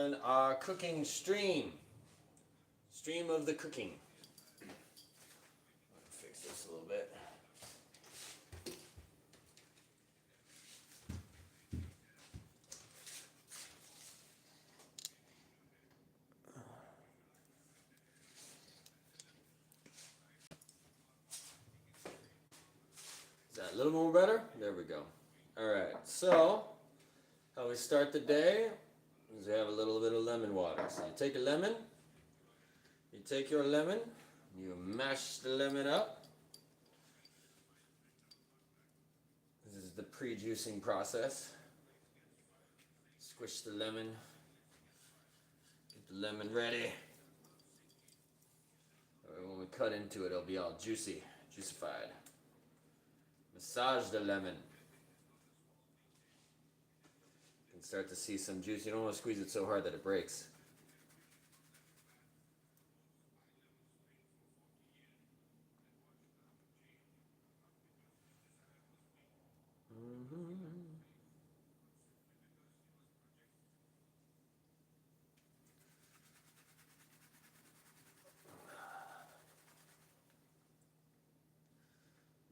on our cooking stream. Stream of the cooking. Fix this a little bit. Is that a little more better? There we go. Alright, so how we start the day is we have a little bit of lemon water. So you take a lemon, you take your lemon, you mash the lemon up. This is the pre-juicing process. Squish the lemon, get the lemon ready. When we cut into it, it'll be all juicy, juicified. Massage the lemon. You can start to see some juice. You don't want to squeeze it so hard that it breaks.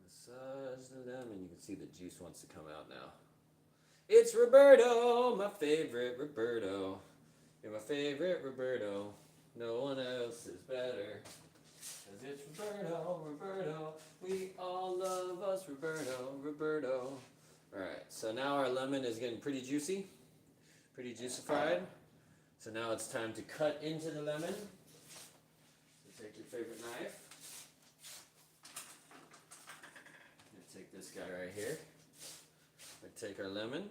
Massage the lemon. You can see the juice wants to come out now. It's Roberto, my favorite Roberto. You're my favorite Roberto. No one else is better. 'Cause it's Roberto, Roberto. We all love us, Roberto, Roberto. Alright, so now our lemon is getting pretty juicy. Pretty juicified. So now it's time to cut into the lemon. So take your favorite knife. Take this guy right here. We take our lemon,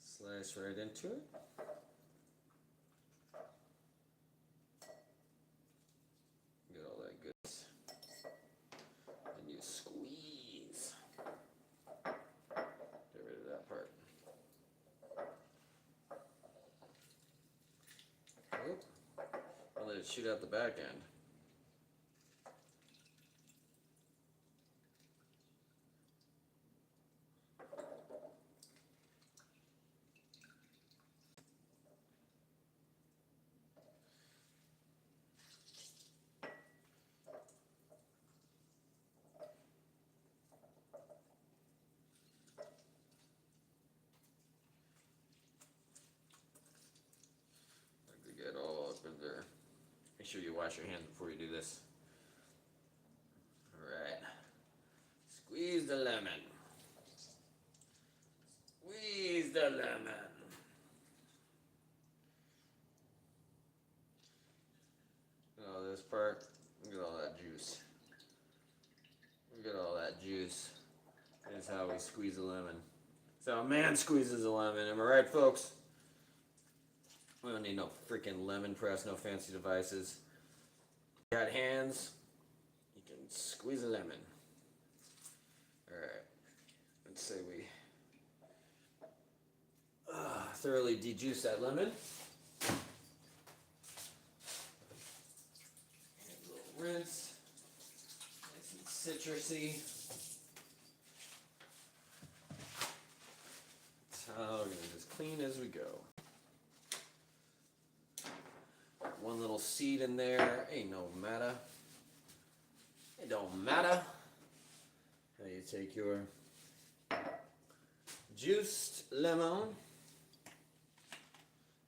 slice right into it. Get all that goodness. And you squeeze. Get rid of that part. Oop. I'll let it shoot out the back end. Get all up in there. Make sure you wash your hands before you do this. Alright. Squeeze the lemon. Squeeze the lemon. Oh, this part. Look at all that juice. Look at all that juice. That's how we squeeze a lemon. That's how a man squeezes a lemon. Am I right, folks? We don't need no freaking lemon press, no fancy devices. You got hands, you can squeeze a lemon. Alright, let's say we thoroughly dejuice that lemon. A little rinse, nice and citrusy. So we're going to just clean as we go. One little seed in there, ain't no matter. It don't matter. Now you take your juiced lemon,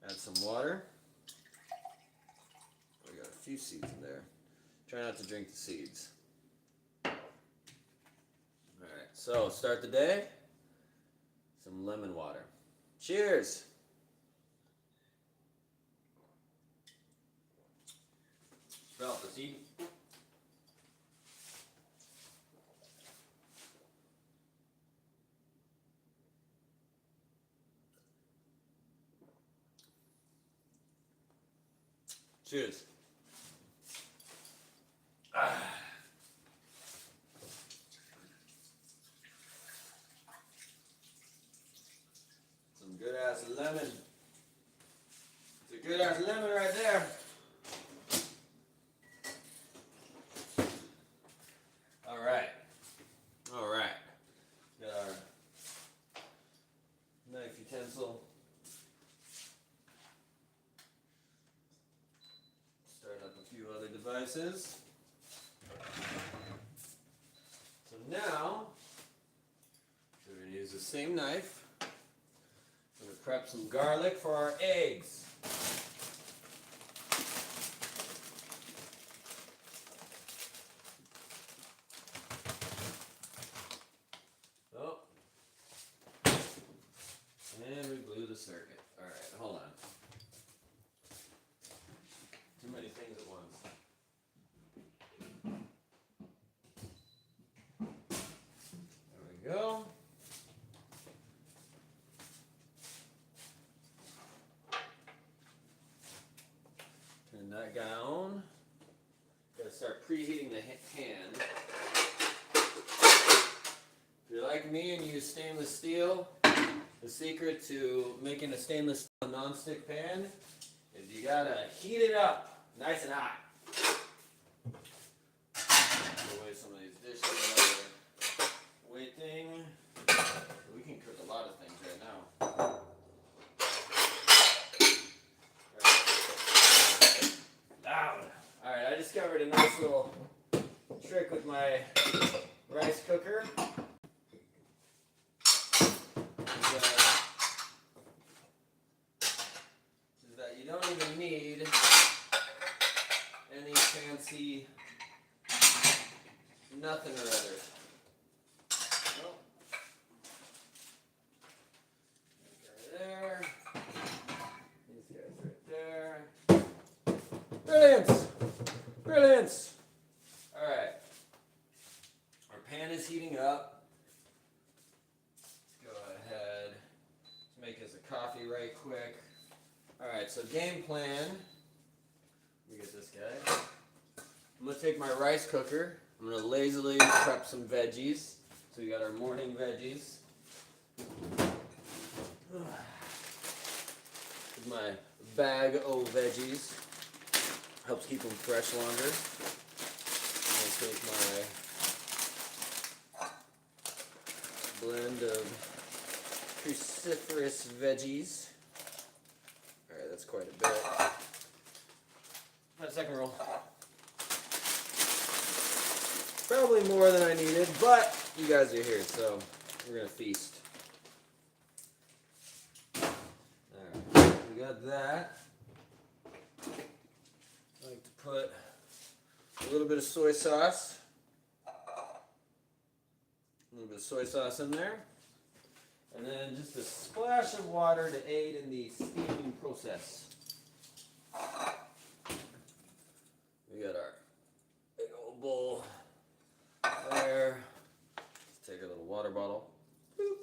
add some water. We got a few seeds in there. Try not to drink the seeds. Alright, so start the day. Some lemon water. Cheers! Smell the seed. Cheers. Some good ass lemon. It's a good ass lemon right there. Alright. Alright. Got our knife utensil. slices. So now, we're going to use the same knife. We're going to prep some garlic for our eggs. Oh. And we blew the circuit. All right, hold on. Too many things at once. There we go. Turn that guy on. Gotta start preheating the pan. If you're like me and use stainless steel, the secret to making a stainless steel non-stick pan is you gotta heat it up nice and hot. Put away some of these dishes while we're waiting. We can cook a lot of things right now. Loud. Alright, I discovered a nice little trick with my rice cooker. Is that you don't even need any fancy nothing or other. Nope. Right there. These guys right there. Brilliance! Brilliance! Alright. Our pan is heating up. Let's go ahead. Let's make us a coffee right quick. Alright, so game plan. Let me get this guy. I'm going to take my rice cooker. I'm going to lazily prep some veggies. So we got our morning veggies. My bag o' veggies. Helps keep them fresh longer. I'm going to take my blend of cruciferous veggies. Alright, that's quite a bit. That second roll. Probably more than I needed, but you guys are here, so we're going to feast. Alright, we got that. I like to put a little bit of soy sauce. A little bit of soy sauce in there. And then just a splash of water to aid in the steaming process. We got our big old bowl there. Let's take a little water bottle. Boop.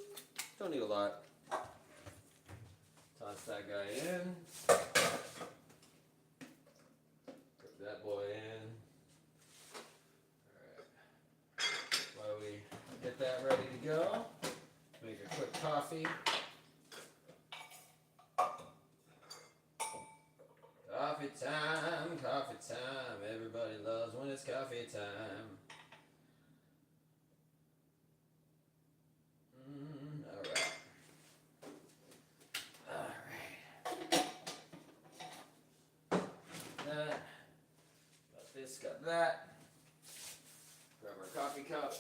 Don't need a lot. Toss that guy in. Put that boy in. Alright. While we get that ready to go, make a quick coffee. Coffee time, coffee time. Everybody loves when it's coffee time. Alright. Alright. That. Got this, got that. Grab our coffee cup.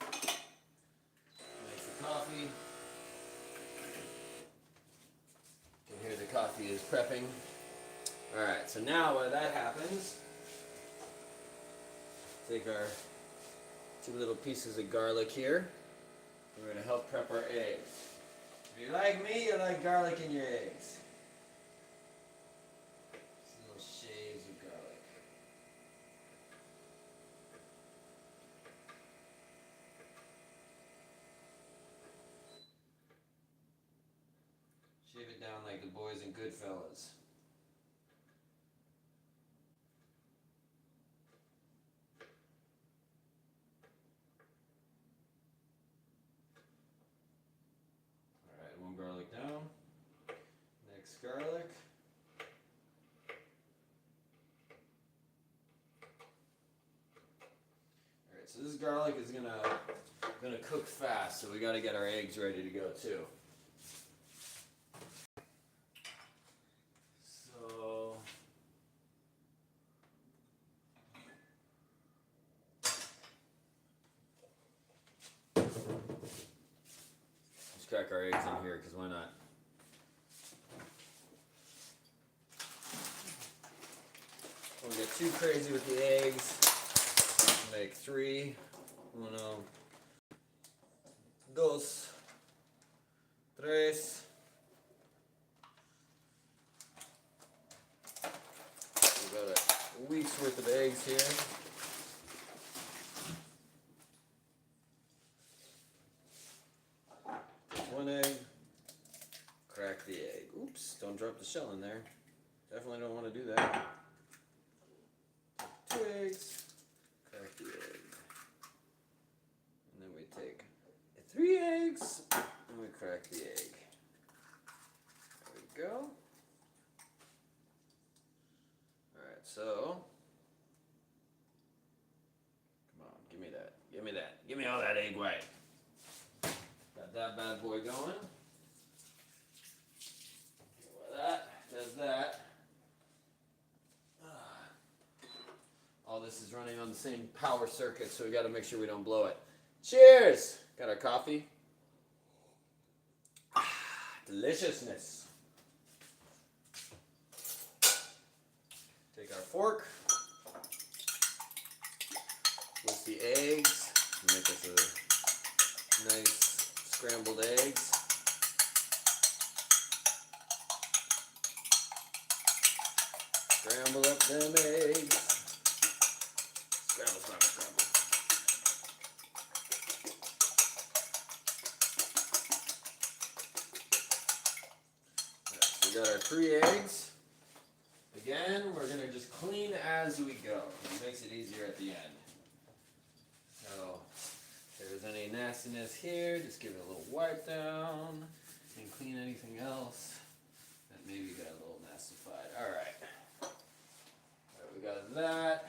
Make the coffee. You can hear the coffee is prepping. Alright, so now while that happens, take our 2 little pieces of garlic here. We're going to help prep our eggs. If you like me, you like garlic in your eggs. Just little shaves of garlic. Shave it down like the boys in Goodfellas. Garlic down. Next garlic. Alright, so this garlic is gonna cook fast, so we gotta get our eggs ready to go too. So crack our eggs in here, because why not? Don't get too crazy with the eggs. Make 3. 1, 2, 3. We've got a week's worth of eggs here. Take 1 egg, crack the egg. Oops, don't drop the shell in there. Definitely don't want to do that. Take 2 eggs, crack the egg. And then we take 3 eggs, and we crack the egg. There we go. Alright, so, come on, give me that, give me that, give me all that egg white. Got that bad boy going. That does that. All this is running on the same power circuit, so we got to make sure we don't blow it. Cheers! Got our coffee. Deliciousness. Take our fork with the eggs. Make us a nice scrambled eggs. Scramble up them eggs. Scramble, scramble, scramble. Alright, so we got our 3 eggs. Again, we're going to just clean as we go. It makes it easier at the end. So, if there's any nastiness here, just give it a little wipe down and clean anything else that maybe got a little nastified. Alright. Alright, we got that.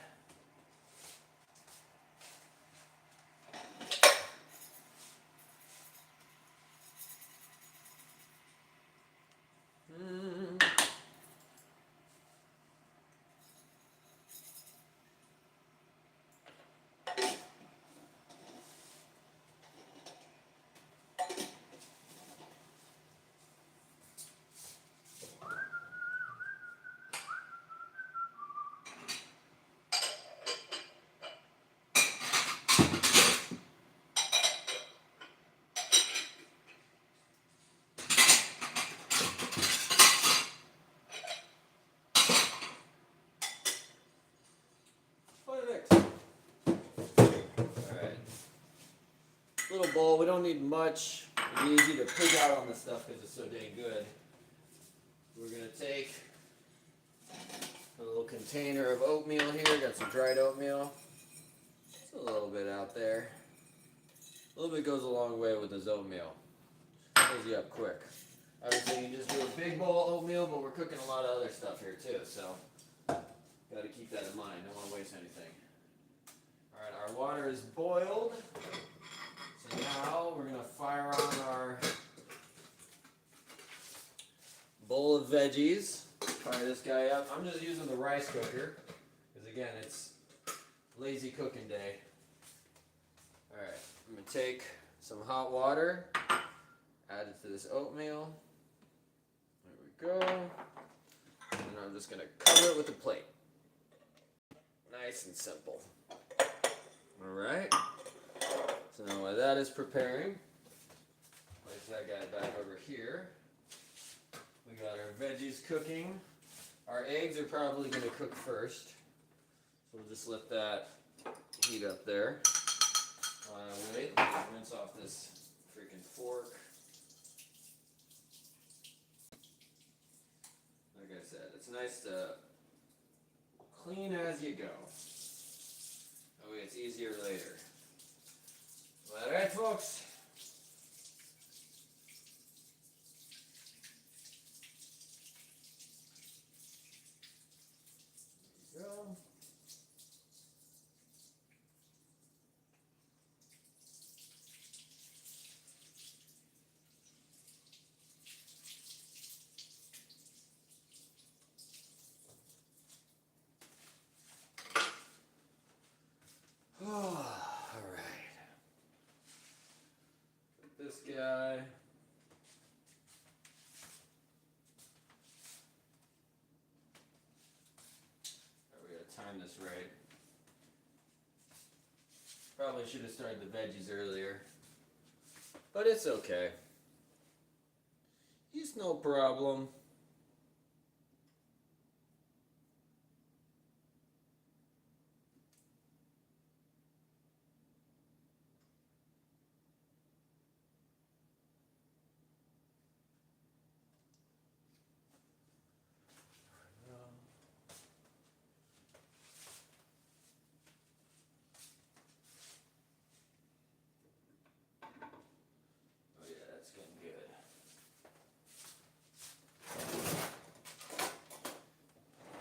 Alright. Little bowl, we don't need much. It'll be easy to pick out on this stuff because it's so dang good. We're going to take a little container of oatmeal here. Got some dried oatmeal. Just a little bit out there. A little bit goes a long way with this oatmeal. Fills you up quick. Obviously, you can just do a big bowl of oatmeal, but we're cooking a lot of other stuff here too, so got to keep that in mind. Don't want to waste anything. Alright, our water is boiled. So now we're going to fire on our bowl of veggies. Fire this guy up. I'm just using the rice cooker because again, it's lazy cooking day. Alright, I'm going to take some hot water, add it to this oatmeal. There we go. And I'm just going to cover it with a plate. Nice and simple. Alright. So now while that is preparing, place that guy back over here. We got our veggies cooking. Our eggs are probably going to cook first. So we'll just let that heat up there. While I wait, let me rinse off this freaking fork. Like I said, it's nice to clean as you go. That way it's easier later. Alright, folks. There we go. Alright. This guy. Probably should have started the veggies earlier. But it's okay. It's no problem. Oh yeah, that's getting good.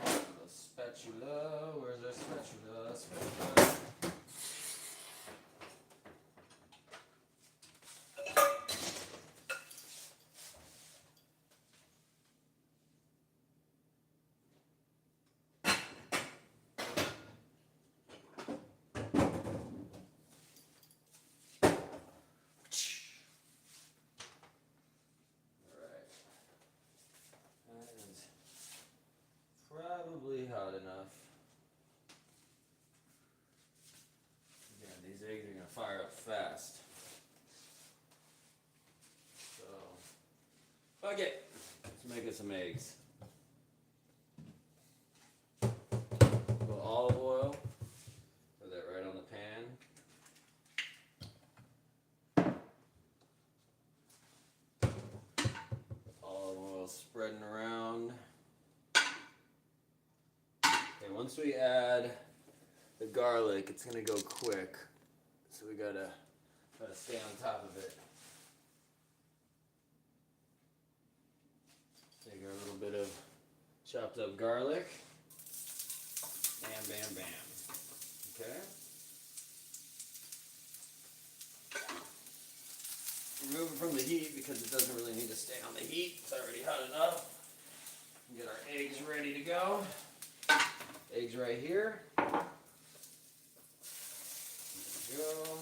The spatula, where's our spatula? Spatula. Probably hot enough. Again, these eggs are going to fire up fast. So, fuck it. Let's make us some eggs. Put olive oil. Put that right on the pan. Olive oil spreading around. Okay, once we add the garlic, it's gonna go quick, so we gotta stay on top of it. Take our little bit of chopped up garlic. Bam, bam, bam. Okay. Remove it from the heat because it doesn't really need to stay on the heat. It's already hot enough. Get our eggs ready to go. Eggs right here. There we go.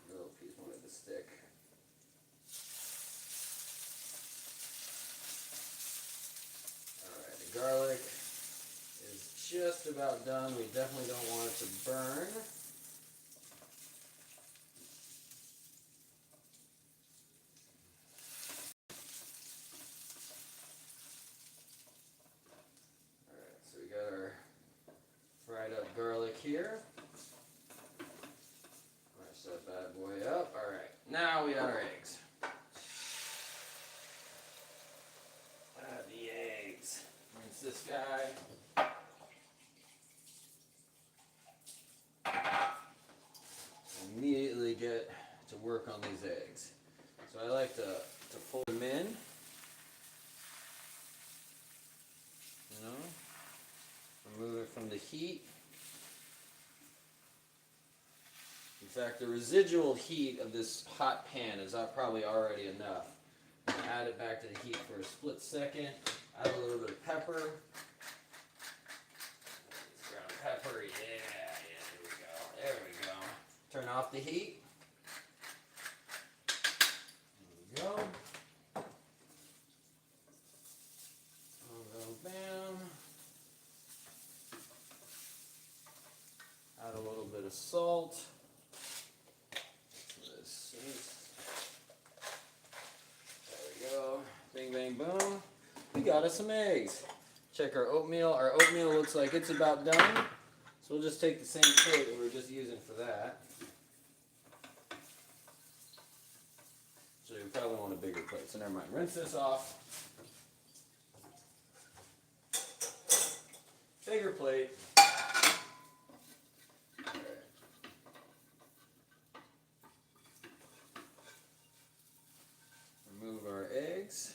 Little piece wanted to stick. Alright, the garlic is just about done. We definitely don't want it to burn. Garlic here. Mash that bad boy up. Alright, now we got our eggs. Add the eggs. Rinse this guy. Immediately get to work on these eggs. So I like to fold them in. You know? Remove it from the heat. In fact, the residual heat of this hot pan is probably already enough. Add it back to the heat for a split second. Add a little bit of pepper. Ground pepper, yeah, there we go. Turn off the heat. There we go. Bam. Add a little bit of salt. Bing, bang, boom. We got us some eggs. Check our oatmeal. Our oatmeal looks like it's about done. So we'll just take the same plate that we were just using for that. So you probably want a bigger plate. So never mind. Rinse this off. Bigger plate. Remove our eggs.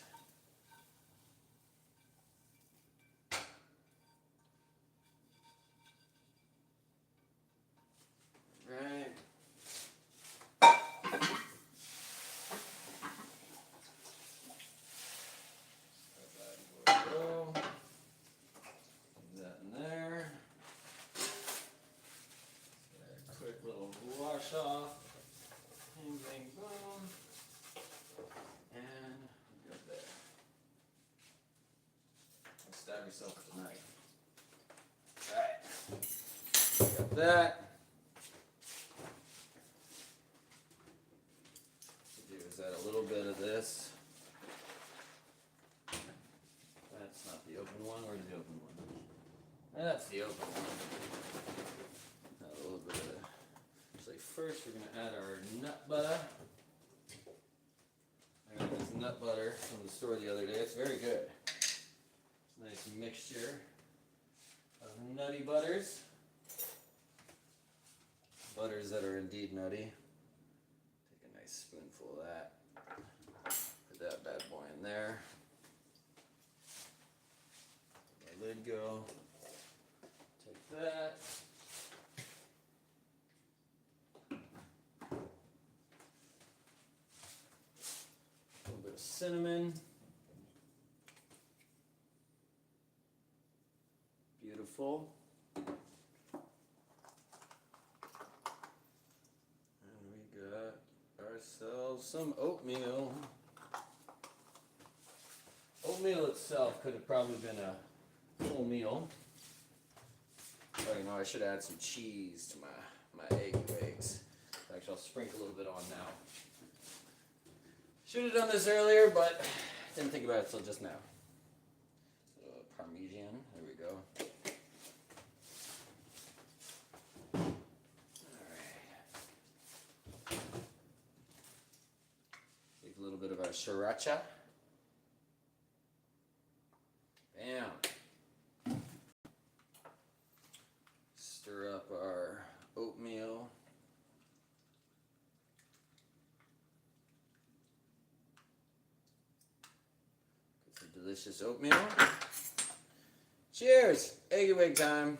Right. Go. Put that in there. A quick little wash off. Bang, bang, boom. And good there. have yourself tonight. Alright. Got that. What do is add a little bit of this. That's not the open one. Where's the open one? That's the open one. Add a little bit of that. So first we're going to add our nut butter. I got this nut butter from the store the other day. It's very good. Nice mixture of nutty butters. Butters that are indeed nutty. Take a nice spoonful of that. Put that bad boy in there. Let my lid go. Take that. A little bit of cinnamon. Beautiful. And we got ourselves some oatmeal. Oatmeal itself could have probably been a full meal. Oh, you know, I should add some cheese to my egg whigs. Actually, I'll sprinkle a little bit on now. Should have done this earlier, but didn't think about it until just now. Parmesan, there we go. Take a little bit of our sriracha. Bam. Stir up our oatmeal. Get some delicious oatmeal. Cheers! Eggy wig time.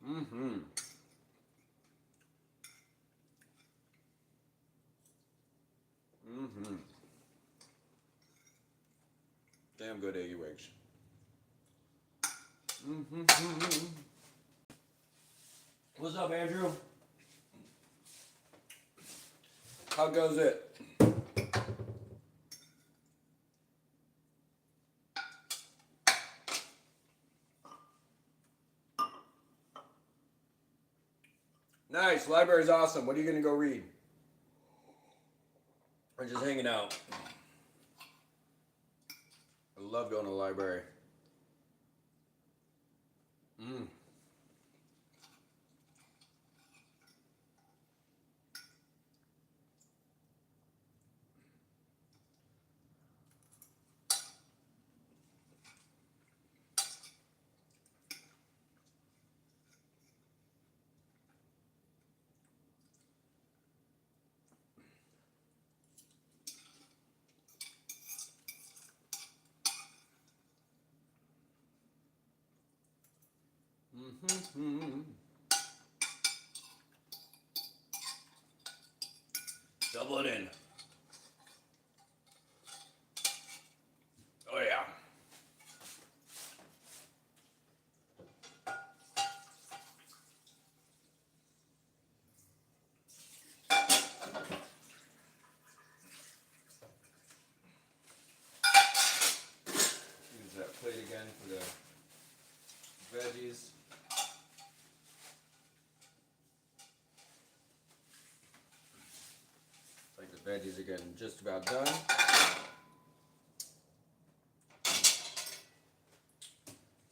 Mm-hmm. Mm-hmm. Damn good eggy wigs. Mm-hmm. What's up, Andrew? How goes it? Nice, library's awesome. What are you gonna go read? Or just hanging out? I love going to the library. Mm. Mm-hmm. Double it in. Oh yeah. Use that plate again for the veggies. Like the veggies are getting just about done.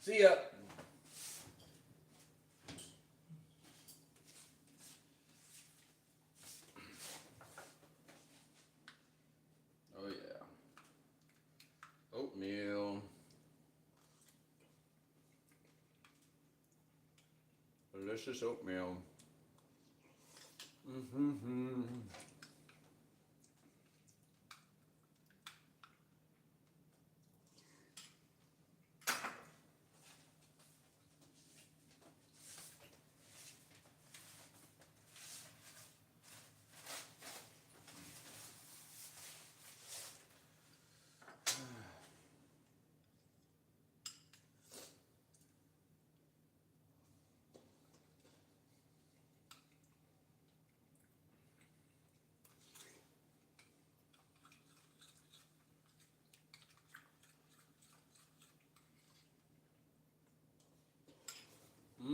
See ya. Oh yeah. Oatmeal. Delicious oatmeal. Mm-hmm.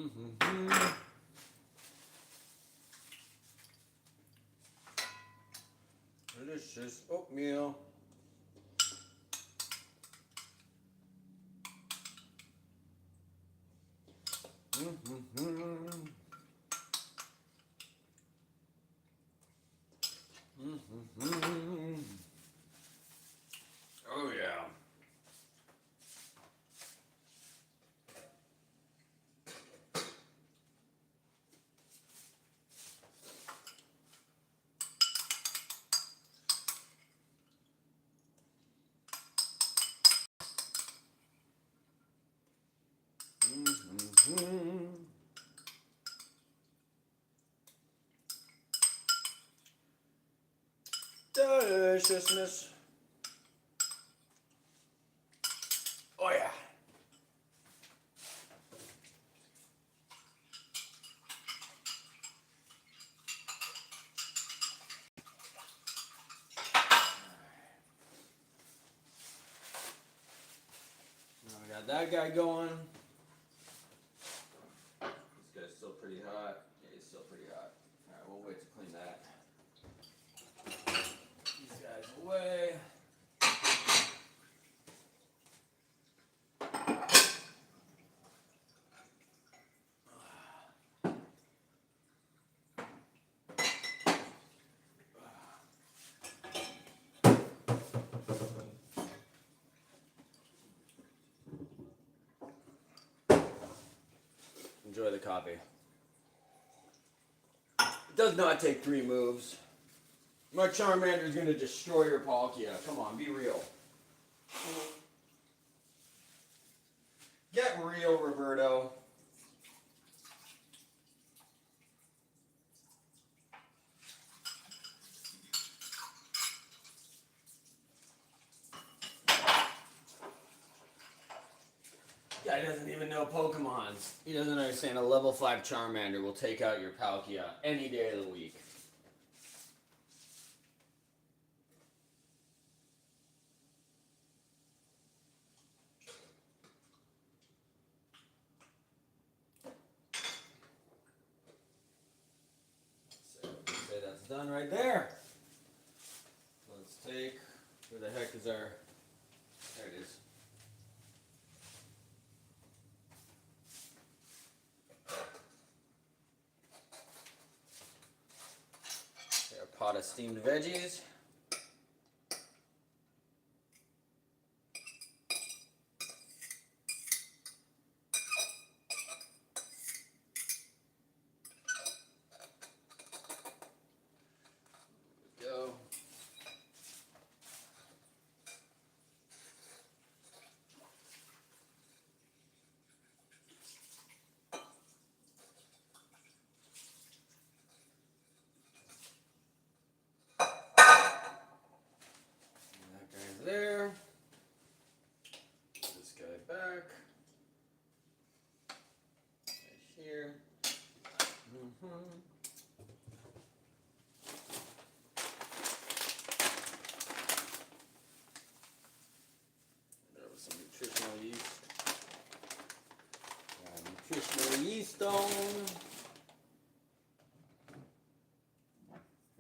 Mm-hmm. Delicious oatmeal. Mm-hmm. Mm-hmm. Oh yeah. Mm-hmm. Deliciousness. Oh yeah. Now we got that guy going. This guy's still pretty hot. Yeah, he's still pretty hot. Alright, we'll wait to clean that. These guys away. Enjoy the coffee. It does not take 3 moves. My Charmander is going to destroy your Palkia. Come on, be real. Get real, Roberto. Guy doesn't even know Pokemons. He doesn't understand a level 5 Charmander will take out your Palkia any day of the week. So say that's done right there. Let's take, where the heck is our, there it is. A pot of steamed veggies. Go. That guy's there. This guy back. Right here. Mm-hmm. There was some nutritional yeast. Nutritional yeast on.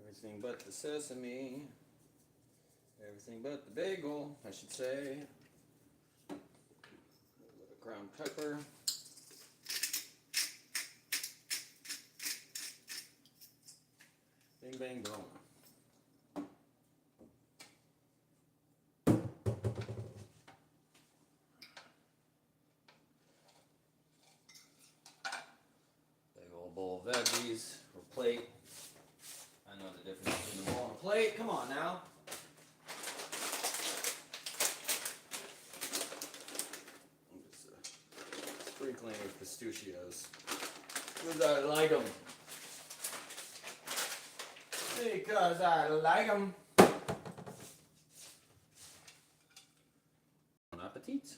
Everything but the sesame. Everything but the bagel, I should say. A little bit of ground pepper. Bing, bang, boom. Big old bowl of veggies or plate. I know the difference between a bowl and a plate. Come on now. I'm just sprinkling with pistachios because I like them. Because I like them. Bon appetit.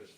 delicious.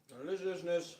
Deliciousness.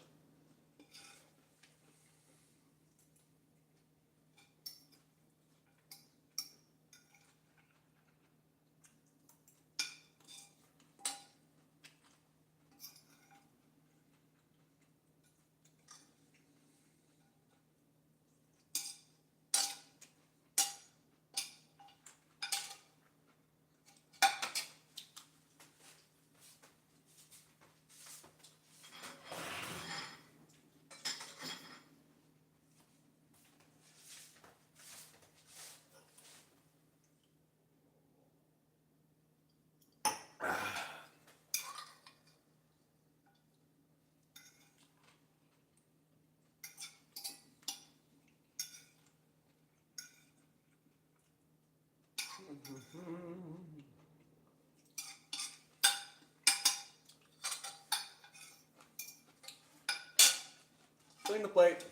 Clean the plate.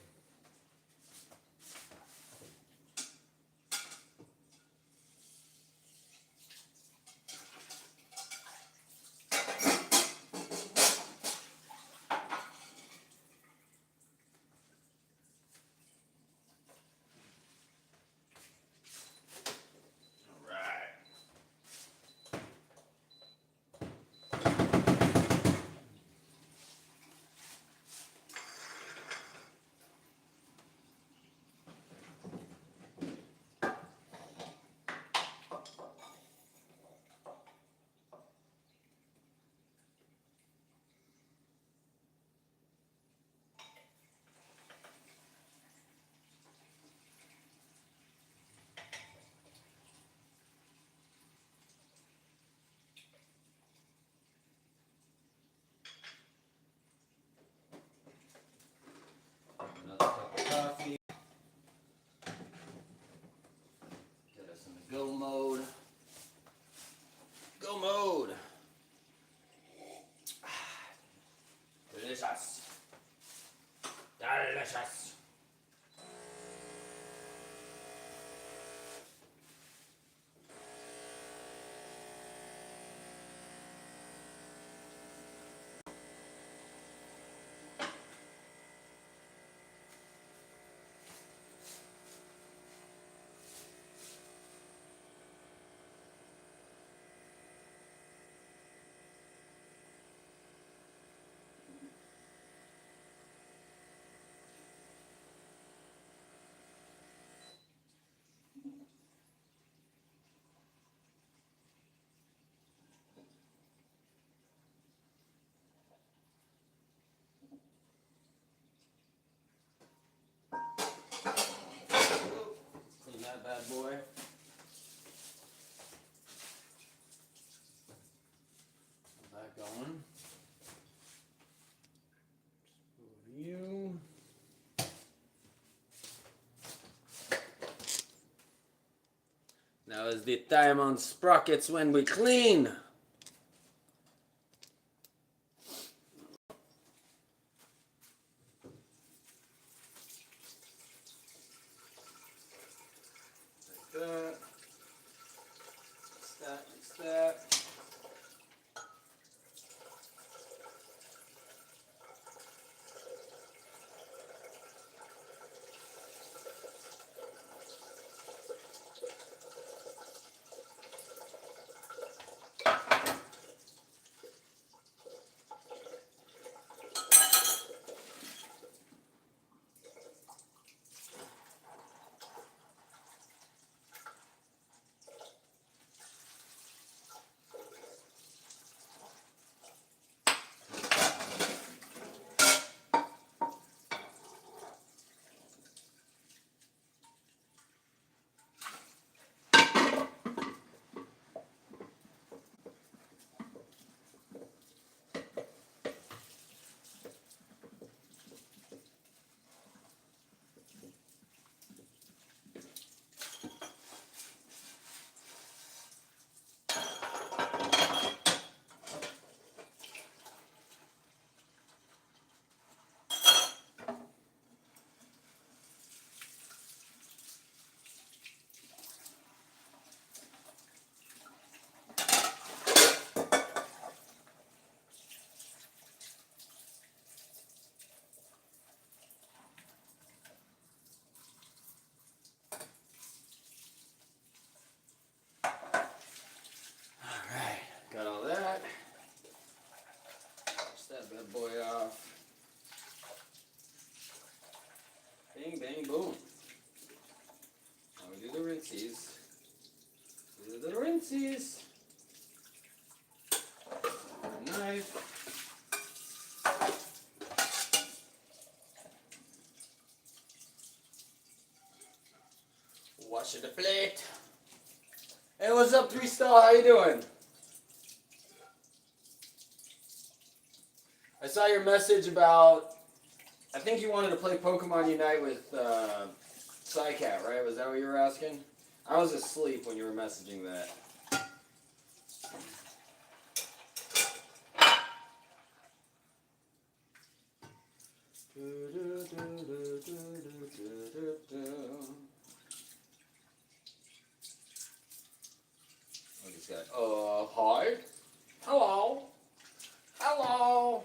Another cup of coffee. Get us in the go mode. Go mode. Delicious. Delicious. Clean that bad boy. Get that going. You. Now is the time on sprockets when we clean. Like that. Mix that. knife. Washing the plate. Hey, what's up, 3-Star? How you doing? I saw your message about, I think you wanted to play Pokemon Unite with Psycat, right? Was that what you were asking? I was asleep when you were messaging that. I just got, hi. Hello. Hello.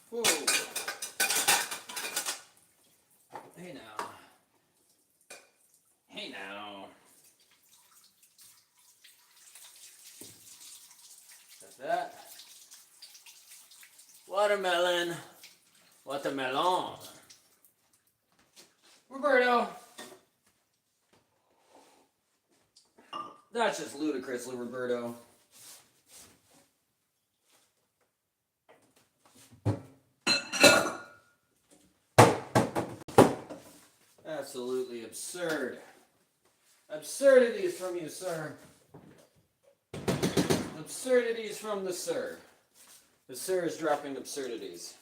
Whoa. Hey now. Hey now. That's that. Watermelon. Watermelon. Roberto. That's just ludicrously, Roberto. Absolutely absurd. Absurdities from you, sir. Absurdities from the sir. The sir is dropping absurdities.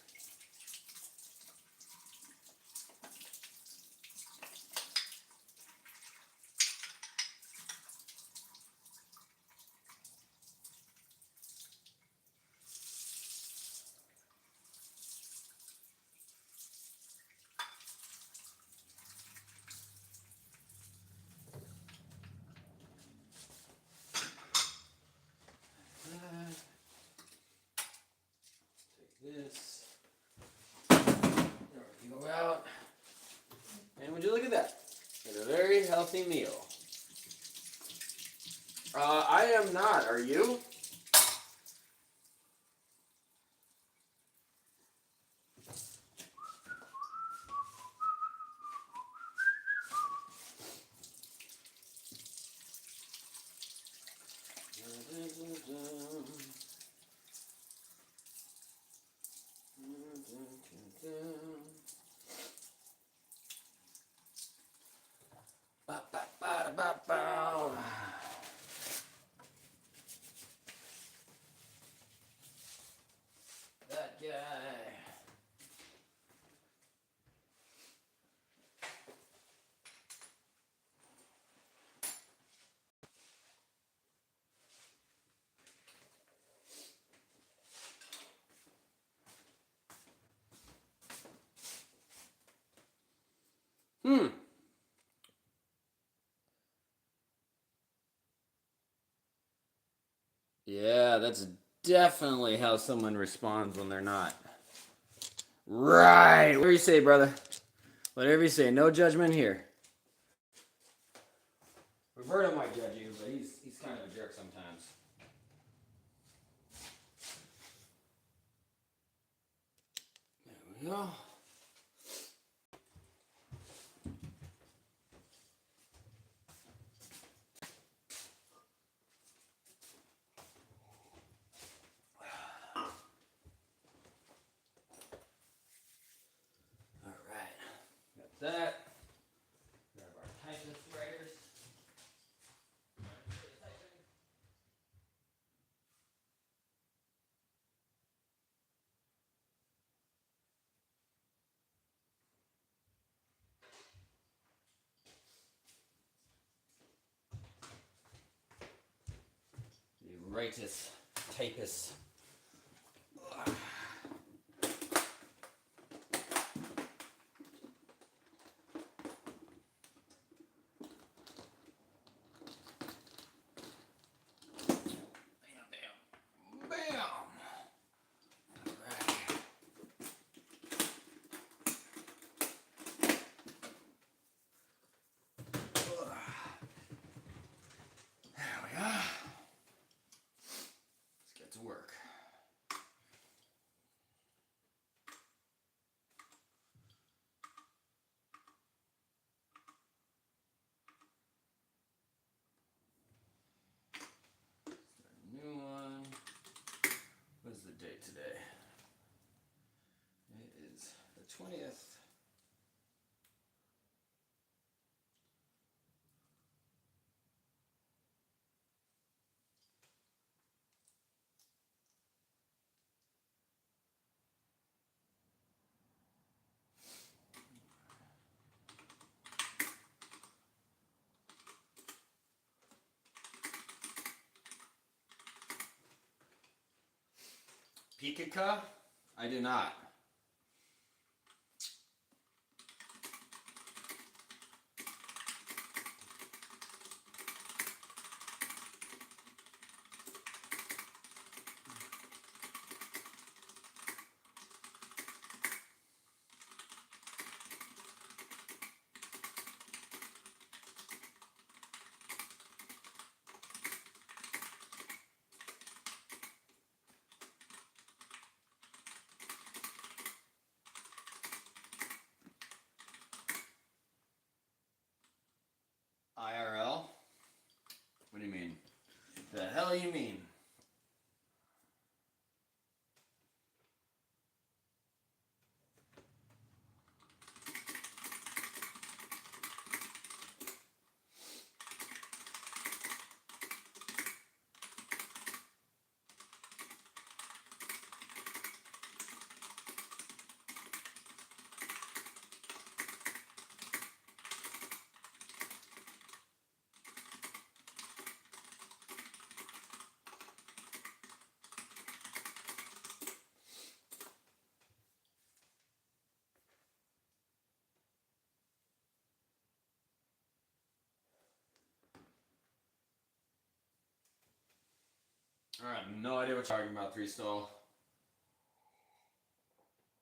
This. There we go out. And would you look at that? It's a very healthy meal. I am not. Are you? Hmm. Yeah, that's definitely how someone responds when they're not. Right. Whatever you say, brother. Whatever you say. No judgment here. Roberto might judge you, but he's kind of a jerk sometimes. There we go. All right. Got that. Grab our typist writers. The rightist typist. Work. New one. What is the date today? It is the 20th. Pikaka? I do not. IRL? What do you mean? The hell you mean? I have no idea what you're talking about, Three Stall.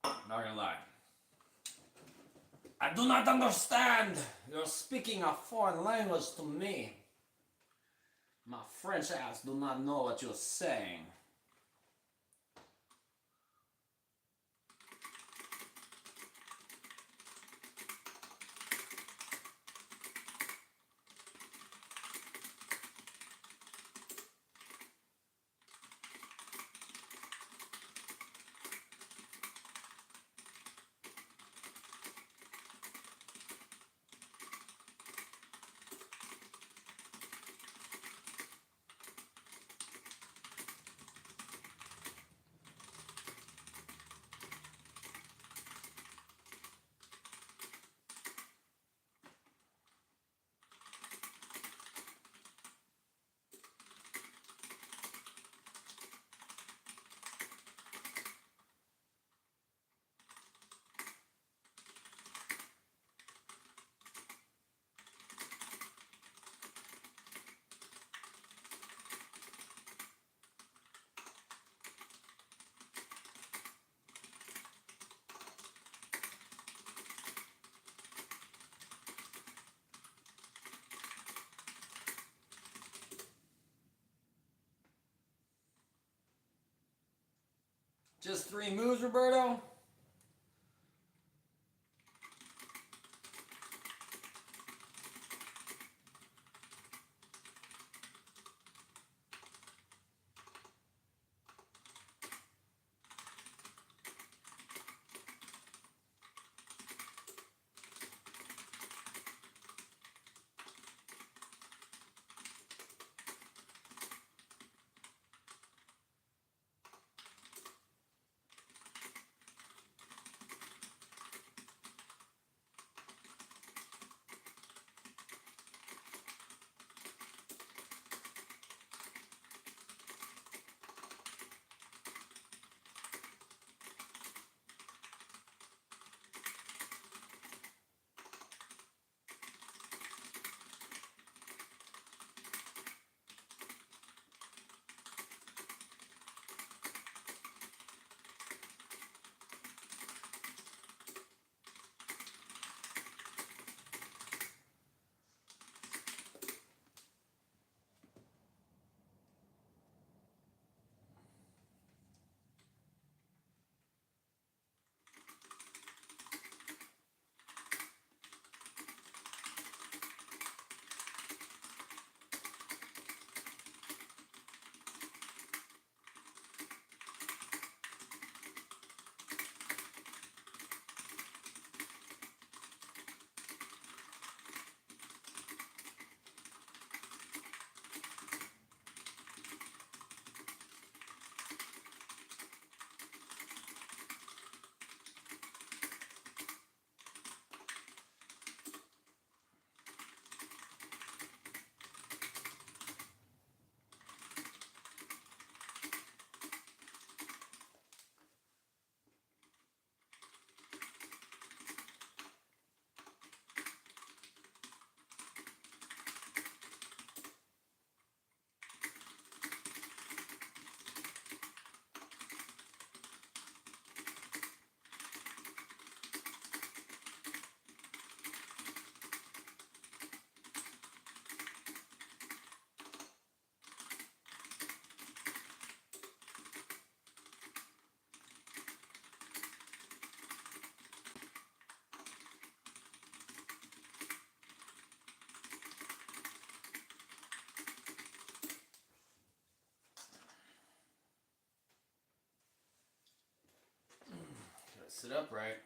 Not gonna lie. I do not understand. You're speaking a foreign language to me. My French ass do not know what you're saying. Just 3 moves, Roberto? Gotta sit upright.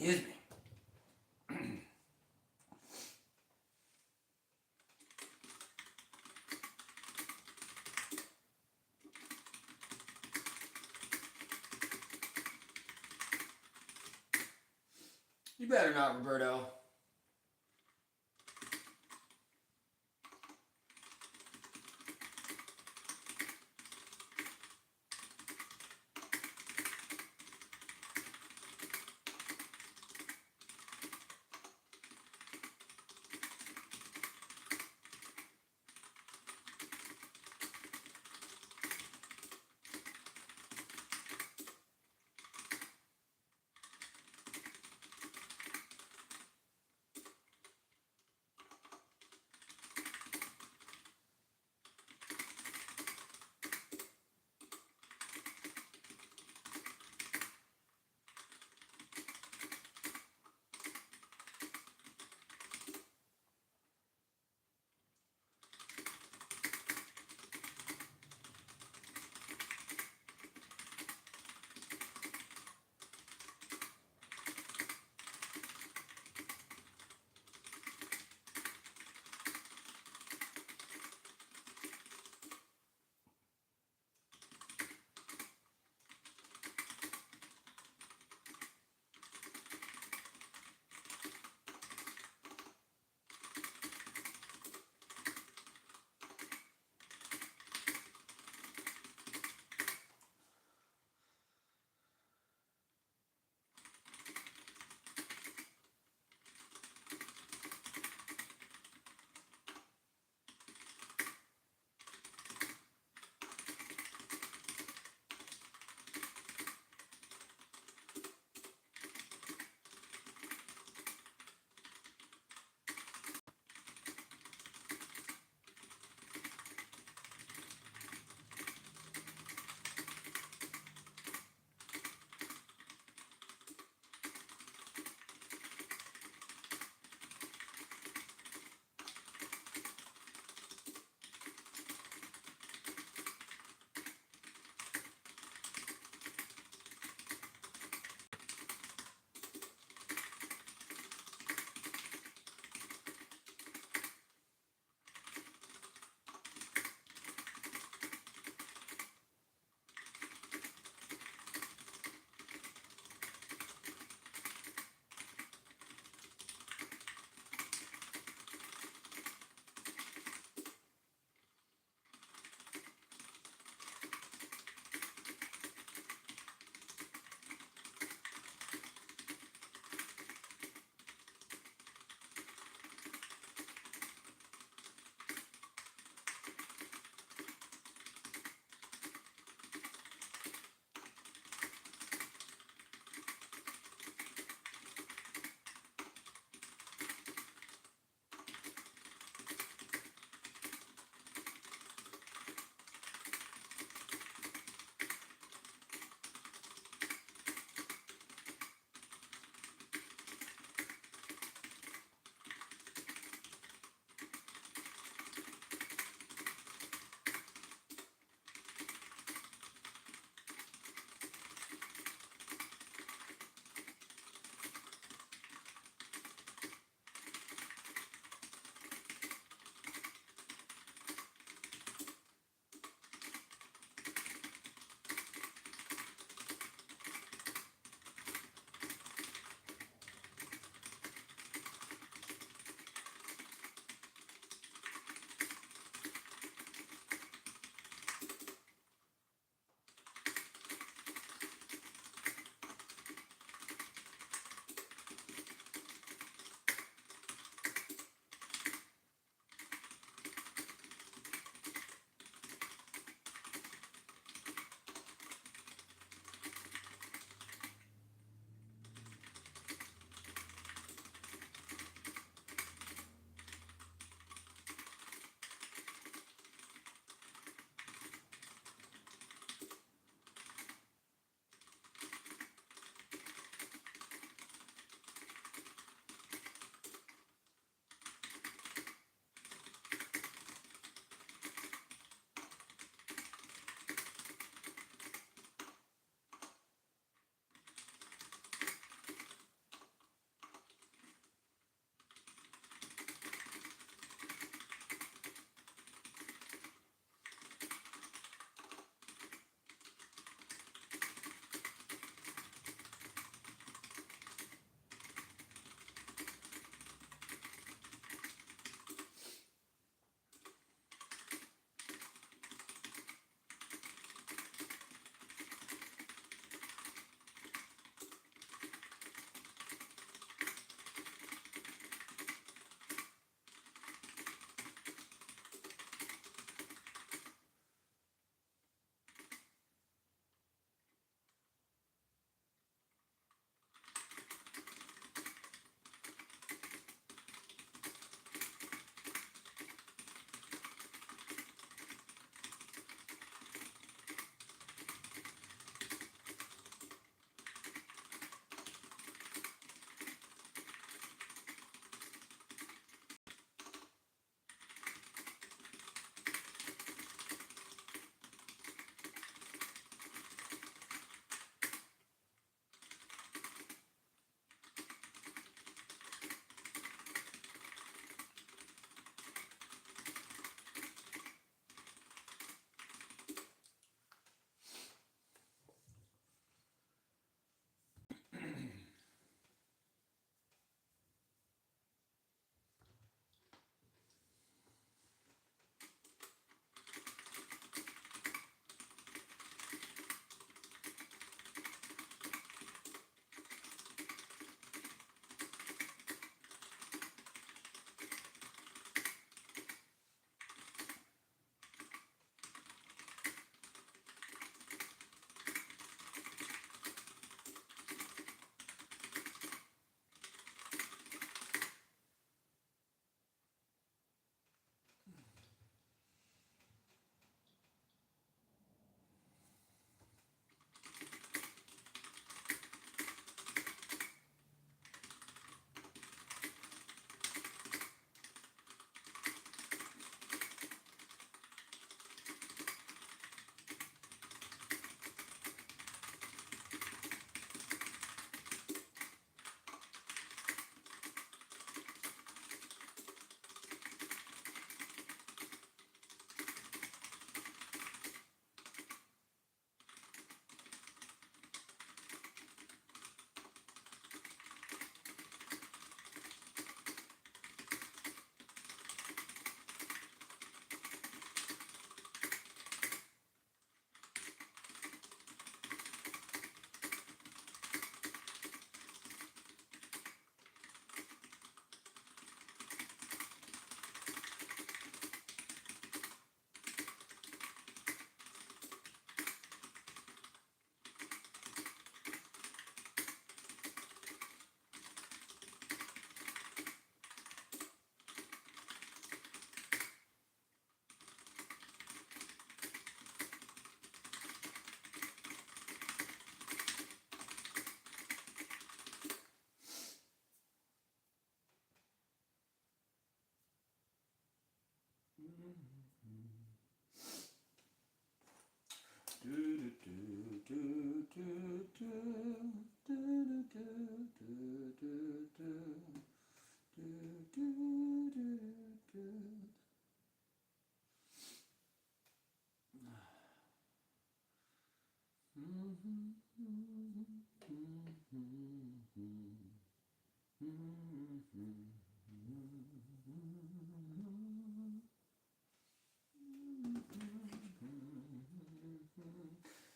Excuse me. You better not, Roberto.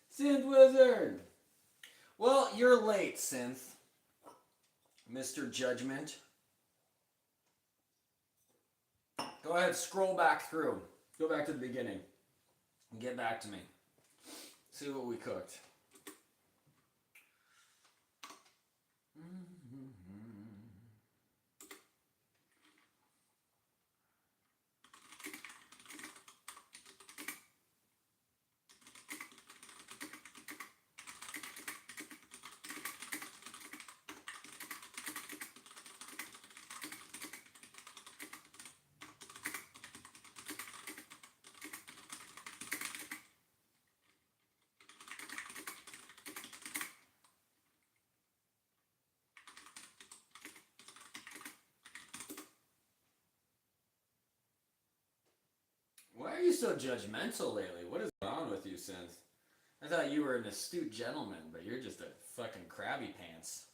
Synth Wizard! Well, you're late, Synth. Mr. Judgment. Go ahead, scroll back through. Go back to the beginning. And get back to me. See what we cooked. Why are you so judgmental lately? What is going on with you, Synth? I thought you were an astute gentleman, but you're just a fucking crabby pants.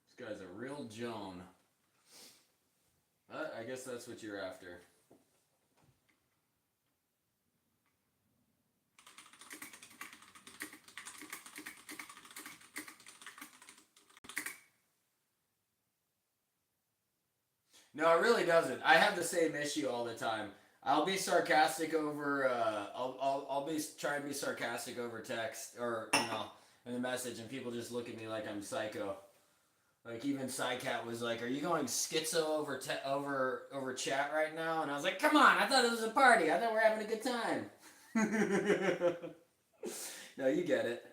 This guy's a real Joan. I guess that's what you're after. No, it really doesn't. I have the same issue all the time. I'll be sarcastic over. I'll be trying to be sarcastic over text or in the message, and people just look at me like I'm psycho. Like even Psycat was like, "Are you going schizo over chat right now?" And I was like, "Come on! I thought it was a party. I thought we were having a good time." No, you get it.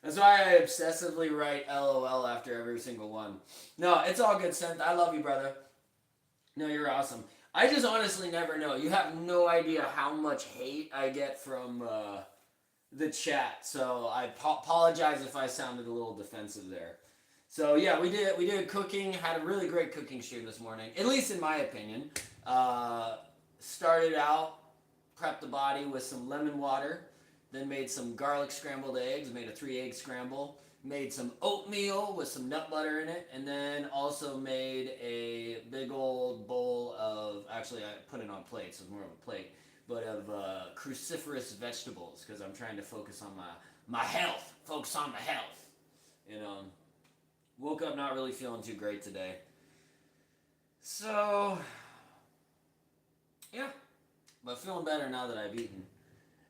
That's why I obsessively write LOL after every single one. No, it's all good, Synth. I love you, brother. No, you're awesome. I just honestly never know. You have no idea how much hate I get from the chat. So I apologize if I sounded a little defensive there. So yeah, we did cooking. Had a really great cooking stream this morning, at least in my opinion. Started out, prepped the body with some lemon water, then made some garlic scrambled eggs. Made a 3-egg scramble. Made some oatmeal with some nut butter in it, and then also made a big old bowl of, actually I put it on plates, so it's more of a plate, but of cruciferous vegetables, because I'm trying to focus on my health, focus on my health. Woke up not really feeling too great today. So, yeah, but feeling better now that I've eaten.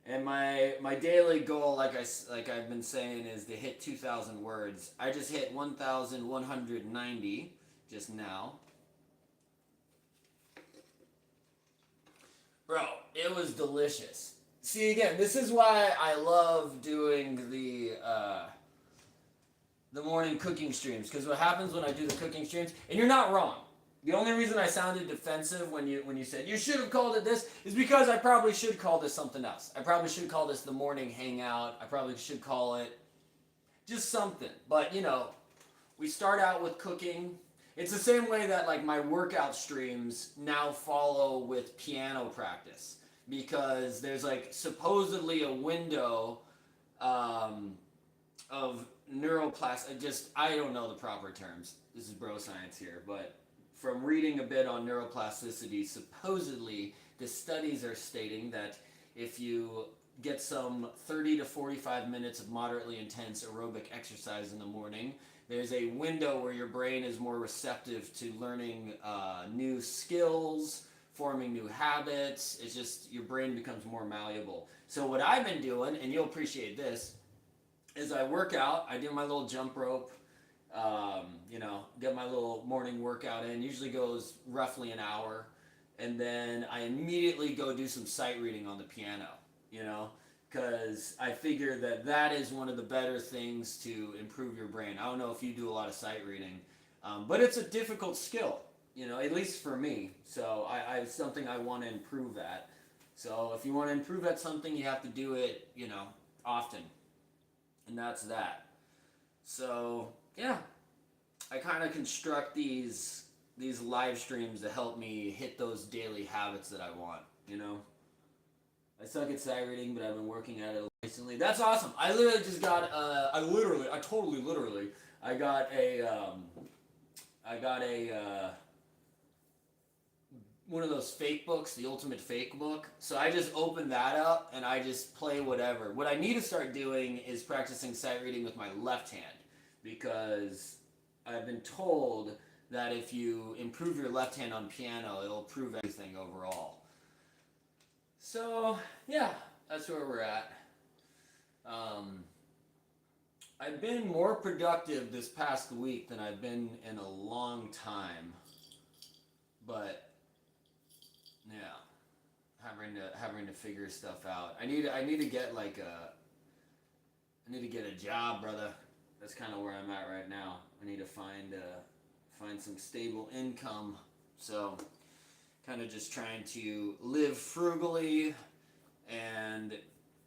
And my daily goal, like I've been saying, is to hit 2,000 words. I just hit 1,190 just now. Bro, it was delicious. See, again, this is why I love doing the morning cooking streams. Because what happens when I do the cooking streams, and you're not wrong. The only reason I sounded defensive when you said you should have called it this is because I probably should call this something else. I probably should call this the morning hangout. I probably should call it just something. But we start out with cooking. It's the same way that like my workout streams now follow with piano practice, because there's like supposedly a window of neuroplasticity. I don't know the proper terms. This is bro science here, but from reading a bit on neuroplasticity, supposedly the studies are stating that if you get some 30 to 45 minutes of moderately intense aerobic exercise in the morning, there's a window where your brain is more receptive to learning new skills, forming new habits. It's just your brain becomes more malleable. So what I've been doing, and you'll appreciate this, is I work out, I do my little jump rope, get my little morning workout in. Usually goes roughly an hour, and then I immediately go do some sight reading on the piano, because I figure that is one of the better things to improve your brain. I don't know if you do a lot of sight reading, but it's a difficult skill, at least for me. So it's something I want to improve at. So if you want to improve at something, you have to do it, often, and that's that. So yeah, I kind of construct these live streams to help me hit those daily habits that I want. You know, I suck at sight reading, but I've been working at it recently. That's awesome. I literally just got. I totally literally. I got a. I got a. One of those fake books, the ultimate fake book. So I just open that up and I just play whatever. What I need to start doing is practicing sight reading with my left hand, because I've been told that if you improve your left hand on piano, it'll improve everything overall. So yeah, that's where we're at. I've been more productive this past week than I've been in a long time, but yeah, having to figure stuff out. I need to get like I need to get a job, brother. That's kind of where I'm at right now. I need to find some stable income. So, kind of just trying to live frugally and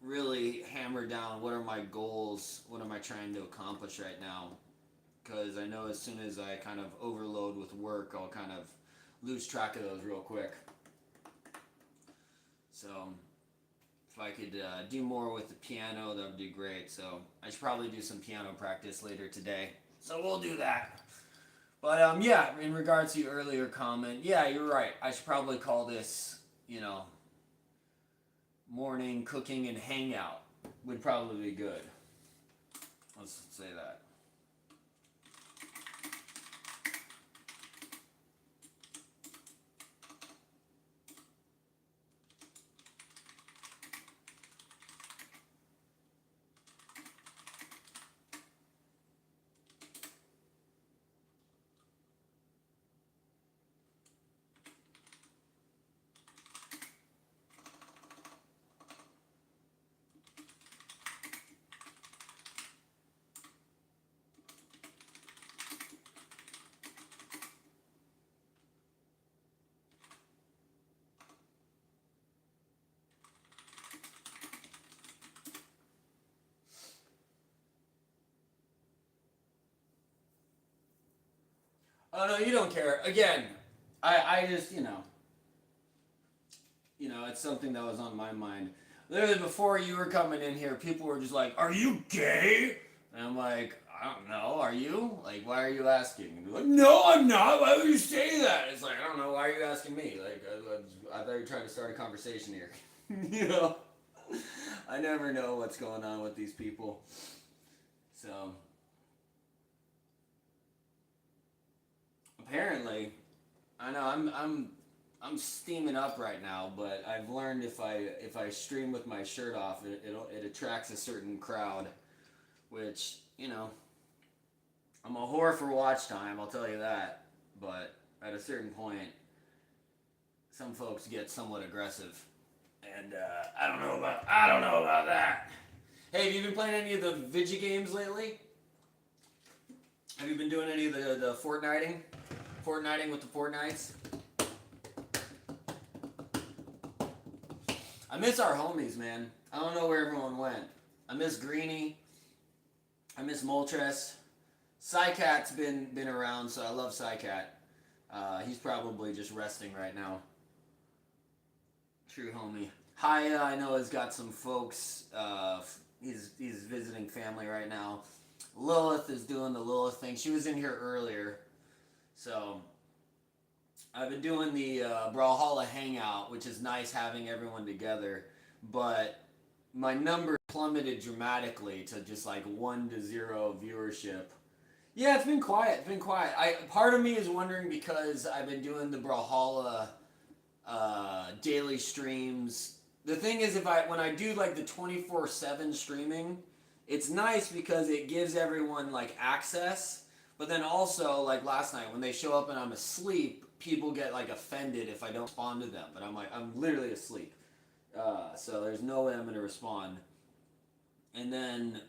really hammer down what are my goals, what am I trying to accomplish right now. Because I know as soon as I kind of overload with work, I'll kind of lose track of those real quick. So if I could do more with the piano, that would be great. So I should probably do some piano practice later today. So we'll do that. But yeah, in regards to your earlier comment, yeah, you're right. I should probably call this, morning cooking and hangout would probably be good. Let's say that. Oh no, you don't care. Again, I just it's something that was on my mind. Literally before you were coming in here, people were just like, "Are you gay?" And I'm like, "I don't know. Are you? Like, why are you asking?" And they're like, "No, I'm not. Why would you say that?" It's like, I don't know. Why are you asking me? Like, I thought you were trying to start a conversation here. I never know what's going on with these people. So apparently, I know I'm steaming up right now, but I've learned if I stream with my shirt off, it attracts a certain crowd, which I'm a whore for watch time. I'll tell you that. But at a certain point, some folks get somewhat aggressive, and I don't know about that. Hey, have you been playing any of the Vigi games lately? Have you been doing any of the Fortniting with the Fortnites? I miss our homies, man. I don't know where everyone went. I miss Greeny. I miss Moltres. Psycat's been around, so I love Psycat. He's probably just resting right now. True homie. Haya, I know, has got some folks. He's visiting family right now. Lilith is doing the Lilith thing. She was in here earlier. So I've been doing the Brawlhalla Hangout, which is nice having everyone together, but my number plummeted dramatically to just like 1 to 0 viewership. Yeah, it's been quiet. Part of me is wondering because I've been doing the Brawlhalla daily streams. The thing is, when I do like the 24/7 streaming, it's nice because it gives everyone like access. But then also, like last night, when they show up and I'm asleep, people get like offended if I don't respond to them. But I'm literally asleep. So there's no way I'm going to respond. And then,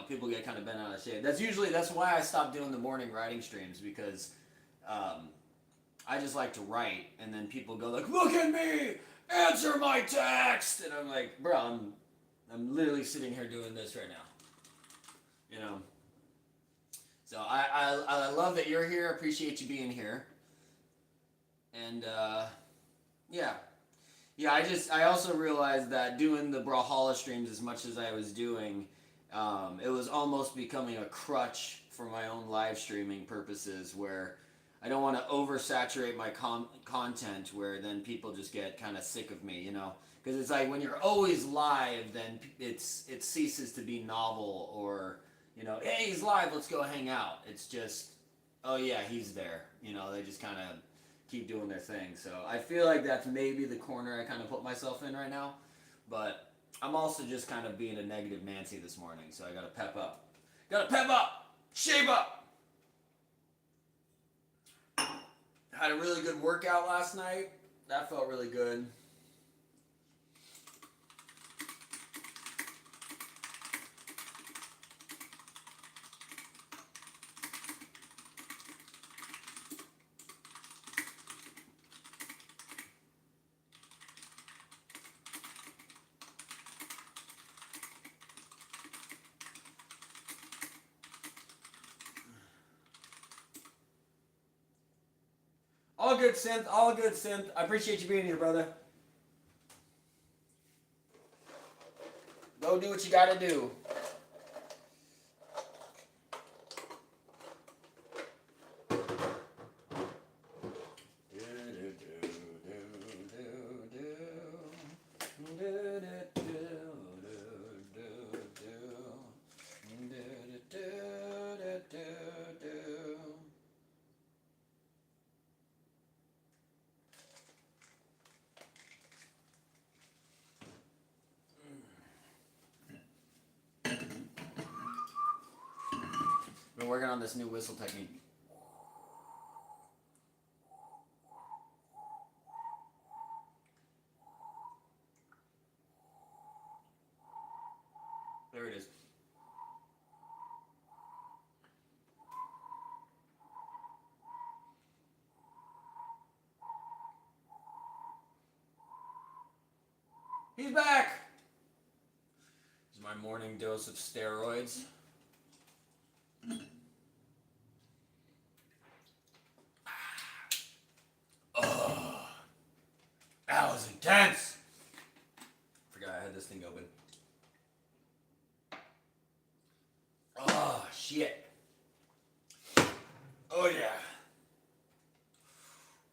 people get kind of bent out of shape. That's why I stopped doing the morning writing streams, because I just like to write. And then people go like, "Look at me! Answer my text!" And I'm like, bro, I'm literally sitting here doing this right now. So I love that you're here. Appreciate you being here. And yeah, yeah. I also realized that doing the Brawlhalla streams as much as I was doing, it was almost becoming a crutch for my own live streaming purposes. Where I don't want to oversaturate my content, where then people just get kind of sick of me, you know. Because it's like when you're always live, then it ceases to be novel, or you know, hey, he's live, let's go hang out. It's just, oh yeah, he's there. You know, they just kind of keep doing their thing. So I feel like that's maybe the corner I kind of put myself in right now. But I'm also just kind of being a negative Nancy this morning, so I gotta pep up. Gotta pep up! Shape up! Had a really good workout last night. That felt really good. All good, Synth. All good, Synth. I appreciate you being here, brother. Go do what you gotta do. Been working on this new whistle technique. There it is. He's back! This is my morning dose of steroids. Oh, that was intense! Forgot I had this thing open. Oh, shit. Oh, yeah.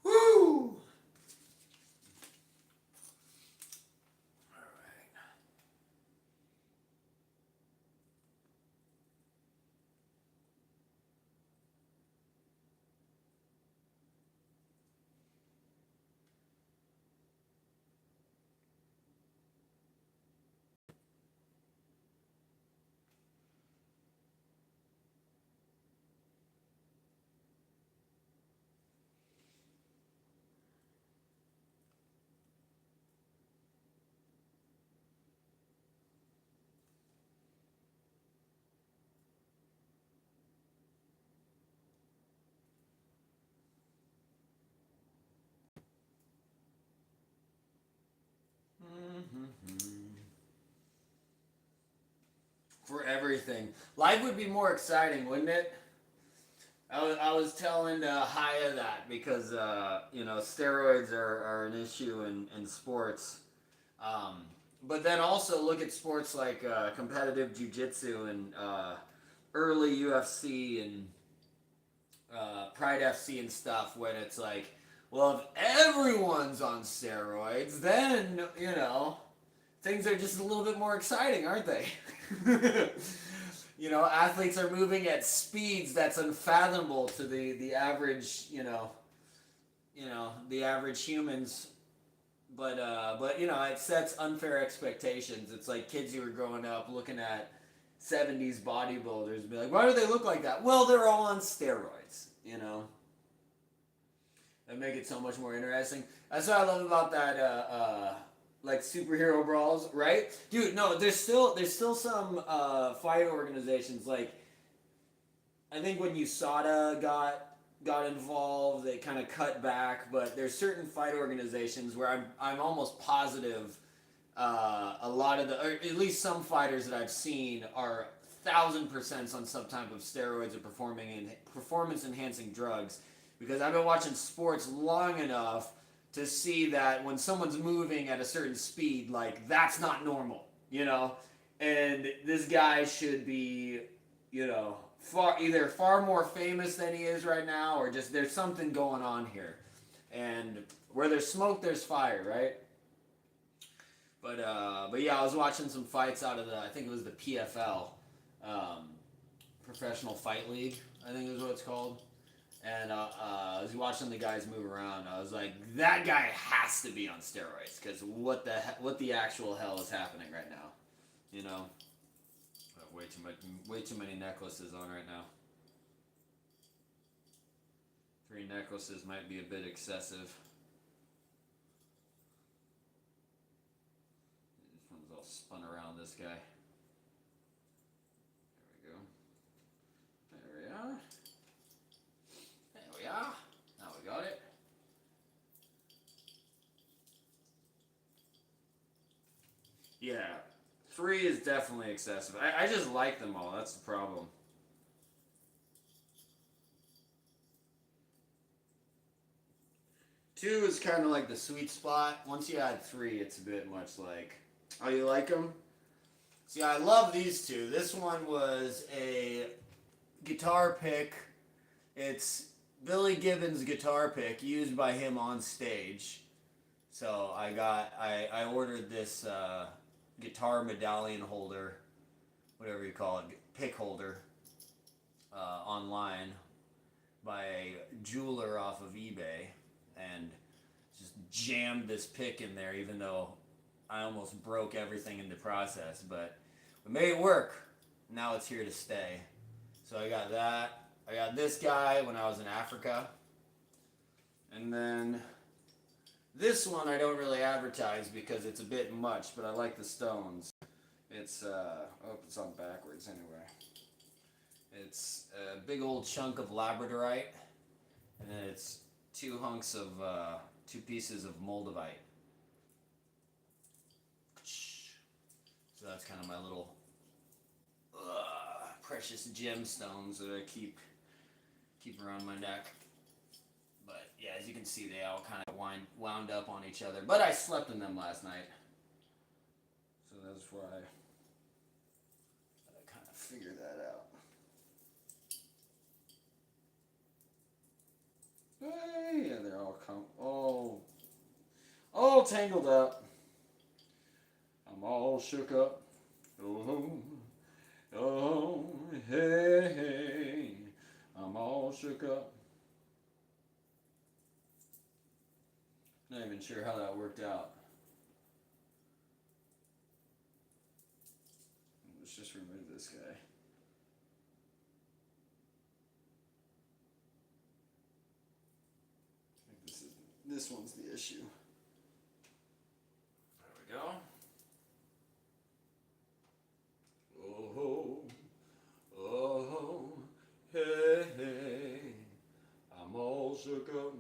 Woo! For everything. Life would be more exciting, wouldn't it? I was telling Haya that because, you know, steroids are an issue in sports. Um, but then also look at sports like competitive jiu-jitsu and early UFC and Pride FC and stuff when it's like, well, if everyone's on steroids, then, you know, things are just a little bit more exciting, aren't they? You know, athletes are moving at speeds that's unfathomable to the average, the average humans. But you know, it sets unfair expectations. It's like kids who are growing up looking at 70s bodybuilders and be like, why do they look like that? Well, they're all on steroids, you know. That make it so much more interesting. That's what I love about that like superhero brawls, right? Dude, no, there's still some fight organizations like I think when USADA got involved, they kind of cut back, but there's certain fight organizations where I'm almost positive a lot of the, or at least some fighters that I've seen are 1000% on some type of steroids or performance enhancing drugs, because I've been watching sports long enough to see that when someone's moving at a certain speed, like, that's not normal, you know? And this guy should be, you know, far more famous than he is right now, or just there's something going on here. And where there's smoke, there's fire, right? But yeah, I was watching some fights out of I think it was the PFL, Professional Fight League, I think is what it's called. And I was watching the guys move around. I was like, that guy has to be on steroids, because what the actual hell is happening right now, you know? Way too many necklaces on right now. 3 necklaces might be a bit excessive. This one's all spun around this guy. There we go. There we are. There we are. Now we got it. Yeah. 3 is definitely excessive. I just like them all. That's the problem. 2 is kind of like the sweet spot. Once you add 3, it's a bit much like, oh, you like them? See, I love these 2. This one was a guitar pick. It's Billy Gibbons' guitar pick used by him on stage. So I ordered this guitar medallion holder, whatever you call it, pick holder, online by a jeweler off of eBay, and just jammed this pick in there, even though I almost broke everything in the process, but we made it work. Now it's here to stay. So I got that. I got this guy when I was in Africa. And then this one I don't really advertise because it's a bit much, but I like the stones. It's, it's on backwards anyway. It's a big old chunk of labradorite, and then it's 2 pieces of moldavite. So that's kind of my little precious gemstones that I keep around my neck. But yeah, as you can see, they all kind of wound up on each other. But I slept in them last night, so that's why I kind of figured that out. Hey, yeah, they're all tangled up. I'm all shook up. Oh, oh, hey, hey, I'm all shook up. Not even sure how that worked out. Let's just remove this guy. I think this one's the issue. There we go. Oh, oh, hey, hey, I'm all shook up.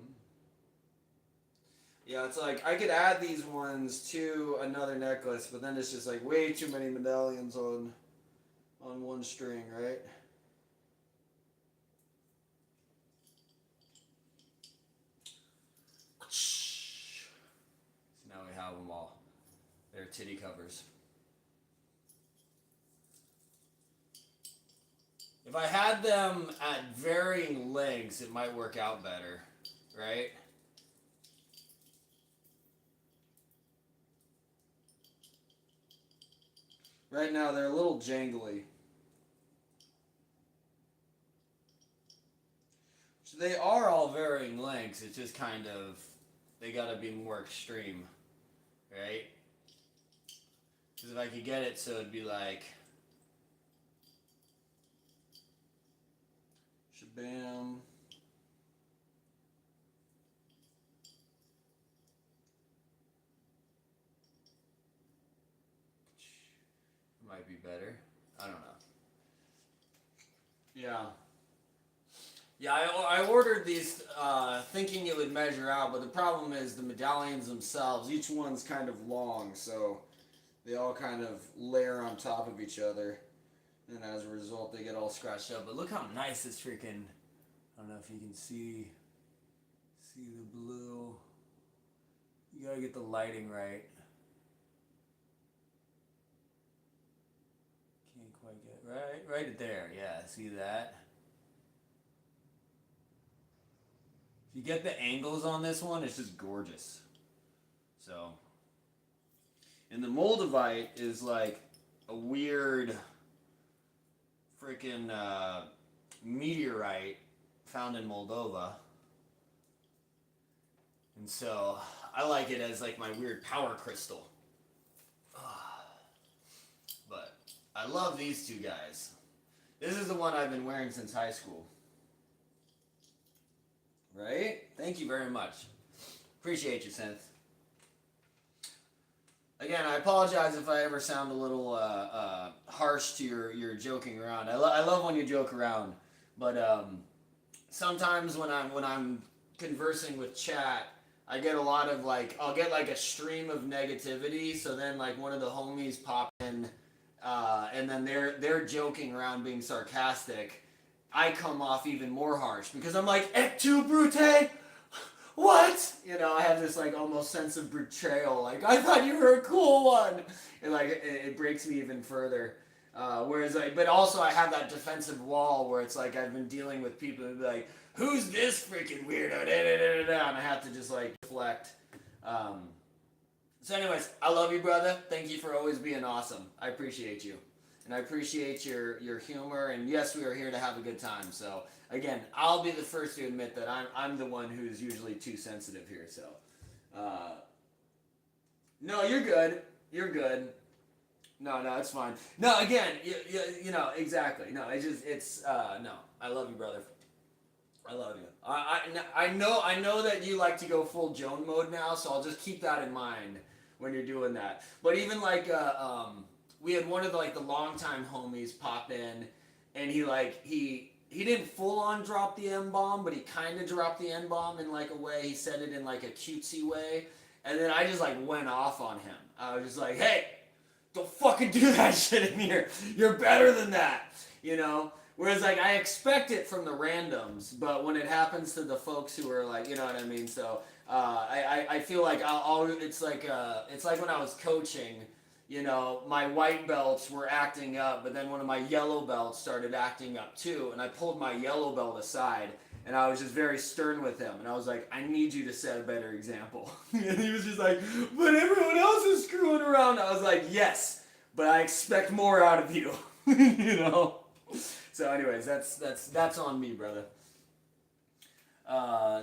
Yeah, it's like I could add these ones to another necklace, but then it's just like way too many medallions on one string, right? So now we have them all. They're titty covers. If I had them at varying lengths, it might work out better, right? Right now, they're a little jangly. So they are all varying lengths. It's just kind of, they gotta be more extreme, right? Because if I could get it so it'd be like, shabam. Might be better. I don't know. Yeah. Yeah, I ordered these thinking it would measure out, but the problem is the medallions themselves, each one's kind of long, so they all kind of layer on top of each other. and as a result they get all scratched up. But look how nice this freaking, I don't know if you can see the blue. You gotta get the lighting right. Can't quite get right there. Yeah, see that? If you get the angles on this one, it's just gorgeous. So, and the Moldavite is like a weird freaking meteorite found in Moldova. And so I like it as like my weird power crystal. But I love these two guys. This is the one I've been wearing since high school. Right? Thank you very much. Appreciate you, Synth. Again, I apologize if I ever sound a little harsh to your joking around. I love when you joke around, but sometimes when I'm conversing with chat, I get a lot of like, I'll get like a stream of negativity. So then like one of the homies pop in, and then they're joking around being sarcastic. I come off even more harsh because I'm like, "Et tu, Brute? What?" You know, I have this like almost sense of betrayal. Like, I thought you were a cool one. And like it breaks me even further. Whereas like, but also I have that defensive wall where it's like I've been dealing with people who be like, "Who's this freaking weirdo?" And I have to just like deflect. So anyways, I love you, brother. Thank you for always being awesome. I appreciate you. And I appreciate your humor, and yes, we are here to have a good time. So again, I'll be the first to admit that I'm the one who's usually too sensitive here. So, no, you're good. You're good. No, it's fine. No, again, you know exactly. No, no. I love you, brother. I love you. I know that you like to go full Joan mode now, so I'll just keep that in mind when you're doing that. But even like we had one of the longtime homies pop in, and he didn't full on drop the M-bomb, but he kind of dropped the N-bomb in like a way. He said it in like a cutesy way, and then I just like went off on him. I was just like, "Hey, don't fucking do that shit in here. You're better than that," you know. Whereas like I expect it from the randoms, but when it happens to the folks who are like, you know what I mean. So I feel like it's like when I was coaching. You know, my white belts were acting up, but then one of my yellow belts started acting up too, and I pulled my yellow belt aside, and I was just very stern with him, and I was like, "I need you to set a better example." And he was just like, "But everyone else is screwing around." I was like, "Yes, but I expect more out of you." You know? So anyways, that's on me, brother.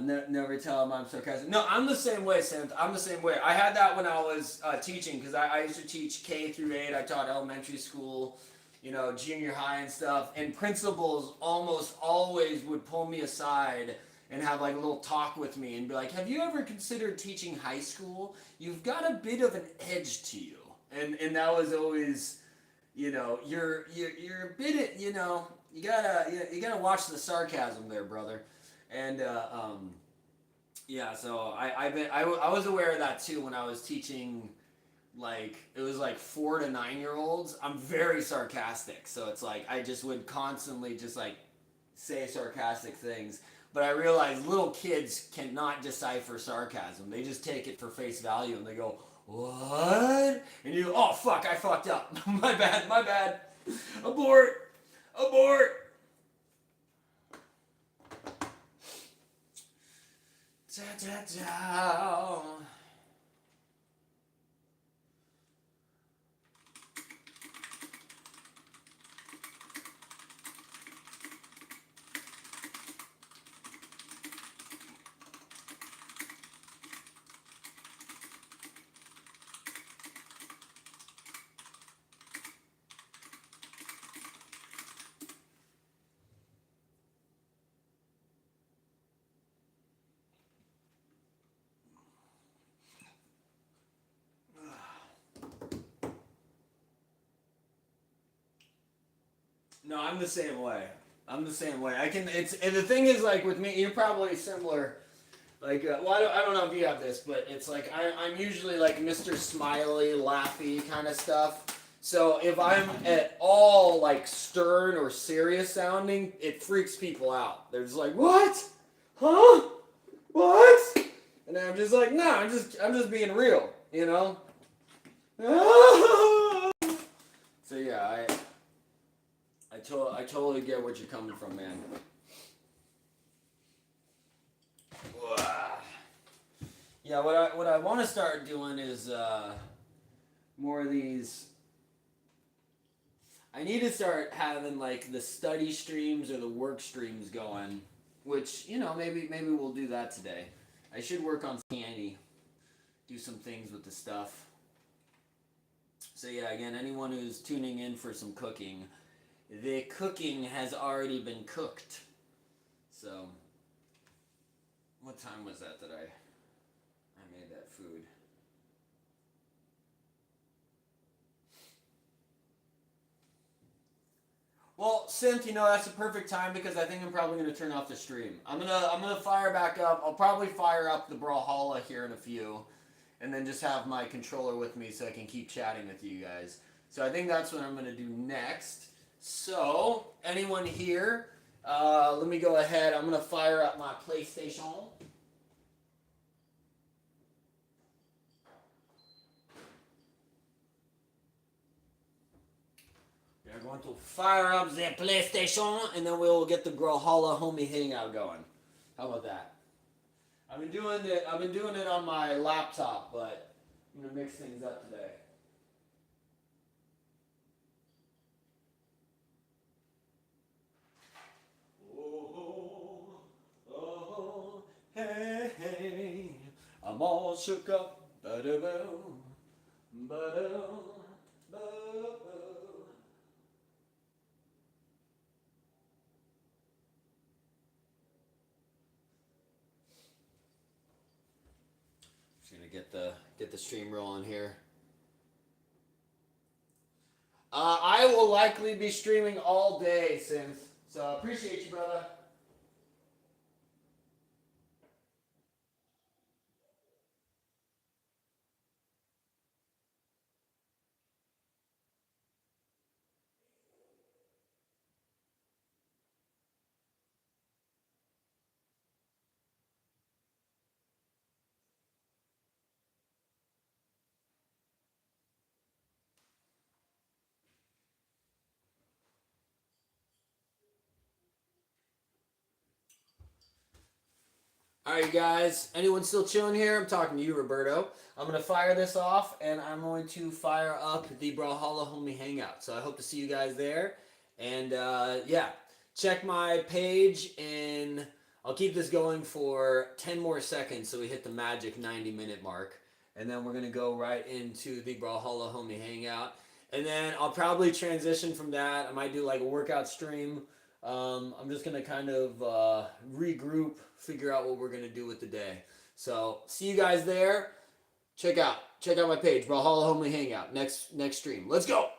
Never tell him I'm sarcastic. No, I'm the same way, Sam. I'm the same way. I had that when I was teaching, because I used to teach K through 8. I taught elementary school, you know, junior high and stuff. And principals almost always would pull me aside and have like a little talk with me and be like, "Have you ever considered teaching high school? You've got a bit of an edge to you." And that was always, you know, you're a bit, you know, you gotta watch the sarcasm there, brother. And yeah, so I was aware of that too when I was teaching, like it was like 4 to 9-year-olds. I'm very sarcastic, so it's like I just would constantly just like say sarcastic things. But I realized little kids cannot decipher sarcasm. They just take it for face value and they go, "What?" And you, "Oh fuck, I fucked up. My bad. Abort. Da, da, da. No, I'm the same way. I can. And the thing is, like with me, you're probably similar. Like, well, I don't know if you have this, but it's like I'm usually like Mr. Smiley, laughy kind of stuff. So if I'm at all like stern or serious sounding, it freaks people out. They're just like, "What? Huh? What?" And I'm just like, "No, I'm just being real, you know." So yeah, I totally get what you're coming from, man. Yeah, what I want to start doing is more of these. I need to start having like the study streams or the work streams going, which maybe we'll do that today. I should work on candy, do some things with the stuff. So yeah, again, anyone who's tuning in for some cooking, the cooking has already been cooked. So, what time was that I made that food? Well, Synth, that's a perfect time because I think I'm probably gonna turn off the stream. I'm gonna fire back up. I'll probably fire up the Brawlhalla here in a few, and then just have my controller with me so I can keep chatting with you guys. So I think that's what I'm gonna do next. So anyone here? Let me go ahead. I'm gonna fire up my PlayStation. We're going to fire up the PlayStation, and then we'll get the Brawlhalla homie hangout going. How about that? I've been doing it on my laptop, but I'm gonna mix things up today. Oh, oh, hey, hey, I'm all shook up. Ba-da-bo, ba-da, ba-da. Just gonna get the stream rolling here. I will likely be streaming all day, Synth. So appreciate you, brother. All right, guys. Anyone still chilling here? I'm talking to you, Roberto. I'm gonna fire this off, and I'm going to fire up the Brawlhalla Homie Hangout. So I hope to see you guys there. And yeah, check my page, and I'll keep this going for 10 more seconds, so we hit the magic 90-minute mark. And then we're gonna go right into the Brawlhalla Homie Hangout, and then I'll probably transition from that. I might do like a workout stream. I'm just gonna kind of regroup, figure out what we're gonna do with the day. So see you guys there. Check out my page, Brawlhalla Homie Hangout. Next stream. Let's go.